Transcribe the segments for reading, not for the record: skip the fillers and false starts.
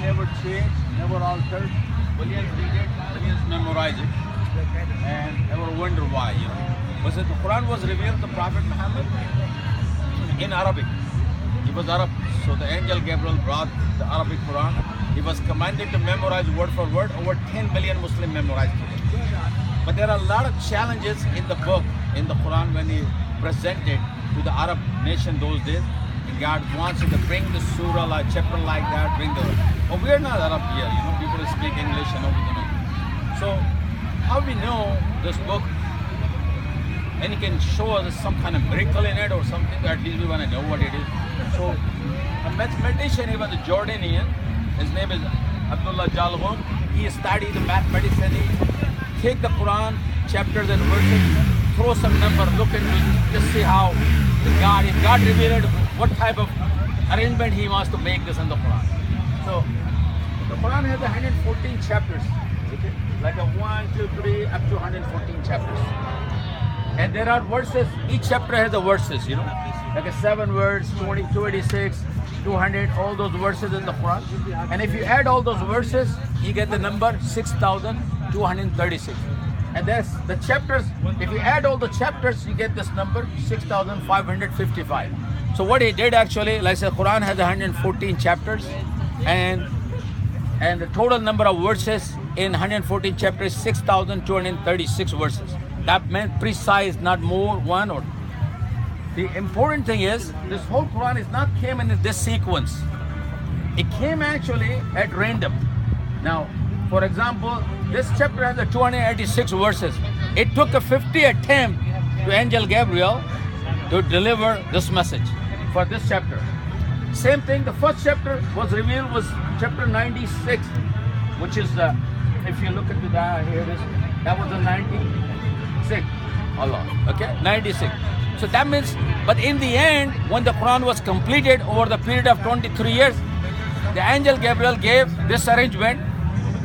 never changed, never altered. Millions read it, millions memorize it, and ever wonder why, Was it the Quran was revealed to Prophet Muhammad in Arabic. He was Arab, so the angel Gabriel brought the Arabic Quran. He was commanded to memorize word for word. Over 10 million Muslims memorized it. But there are a lot of challenges in the book, in the Quran, when he presented to the Arab nation those days. And God wants you to bring the surah, like chapter like that, bring the... Oh, we're not Arab here, people speak English and everything. So, how we know this book, and he can show us some kind of miracle in it or something, that at least we want to know what it is. So, a mathematician, he was a Jordanian, his name is Abdullah Jalhoun. He studied the mathematics and he take the Quran, chapters and verses, throw some number, look into it, just see how if God revealed what type of arrangement he wants to make this in the Quran. So, the Quran has 114 chapters, okay? Like a 1, 2, 3, up to 114 chapters. And there are verses, each chapter has the verses, like a 7 words, 20, 286, 200, all those verses in the Quran. And if you add all those verses, you get the number 6,236. And that's the chapters. If you add all the chapters, you get this number 6,555. So what he did actually, like I said, Quran has 114 chapters, and the total number of verses in 114 chapters is 6,236 verses. That meant precise, not more, one or. The important thing is, this whole Quran is not came in this sequence. It came actually at random. Now, for example, this chapter has 286 verses. It took a 50 attempt to Angel Gabriel to deliver this message for this chapter. Same thing, the first chapter was revealed was chapter 96, which is, if you look into that, here it is, that was the 96, Allah, okay, 96. So that means, but in the end, when the Quran was completed over the period of 23 years, the angel Gabriel gave this arrangement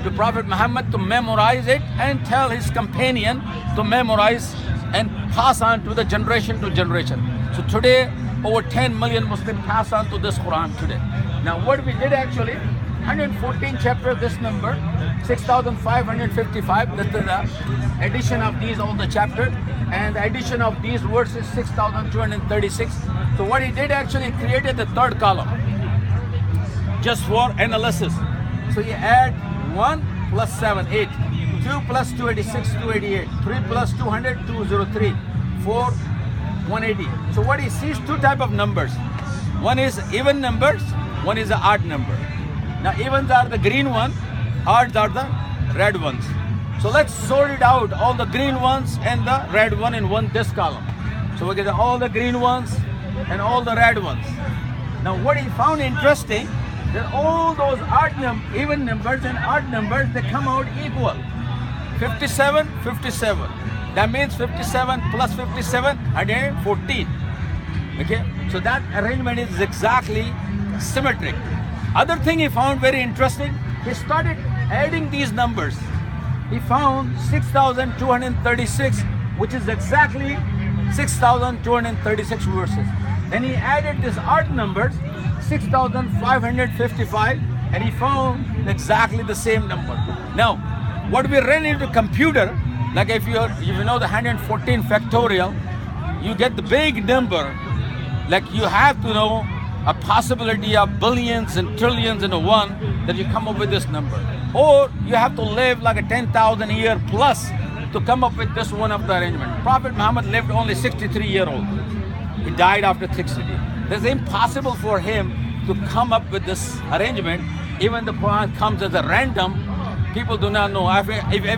to Prophet Muhammad to memorize it and tell his companion to memorize and pass on to the generation to generation. So today, over 10 million Muslims pass on to this Quran today. Now what we did actually, 114 chapters, this number, 6,555, this is the addition of these, all the chapters, and the addition of these verses, 6,236. So what he did actually, he created the third column, just for analysis. So you add 1 plus 7, 8, 2 plus 286, 288, 3 plus 200, 203, 4, 180. So what he sees, two type of numbers. One is even numbers, one is the odd number. Now evens are the green one, odds are the red ones. So let's sort it out, all the green ones and the red one in this column. So we get all the green ones and all the red ones. Now what he found interesting, that all those even numbers and odd numbers, they come out equal. 57, 57. That means 57 plus 57, 114. Okay, so that arrangement is exactly symmetric. Other thing he found very interesting, he started adding these numbers. He found 6,236, which is exactly 6,236 verses. Then he added these odd numbers, 6,555, and he found exactly the same number. Now, what we ran into computer, like if you know the 114 factorial, you get the big number. Like you have to know a possibility of billions and trillions in a one, that you come up with this number. Or you have to live like a 10,000 year plus to come up with this one of the arrangement. Prophet Muhammad lived only 63 years old. He died after 60. It's impossible for him to come up with this arrangement. Even the Quran comes as a random. People do not know. If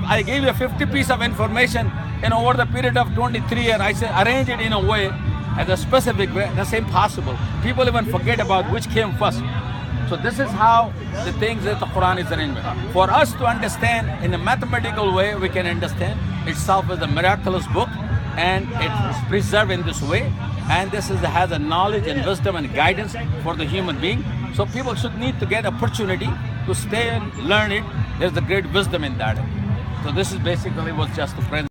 I gave you a 50 piece of information and over the period of 23 years, I say arrange it in a way, as a specific way, that's impossible. People even forget about which came first. So this is how the things that the Quran is arranged. For us to understand in a mathematical way, we can understand itself as a miraculous book, and it's preserved in this way. And this has a knowledge and wisdom and guidance for the human being. So people should need to get opportunity to stay and learn it. There's a great wisdom in that. So this is basically was just a friend.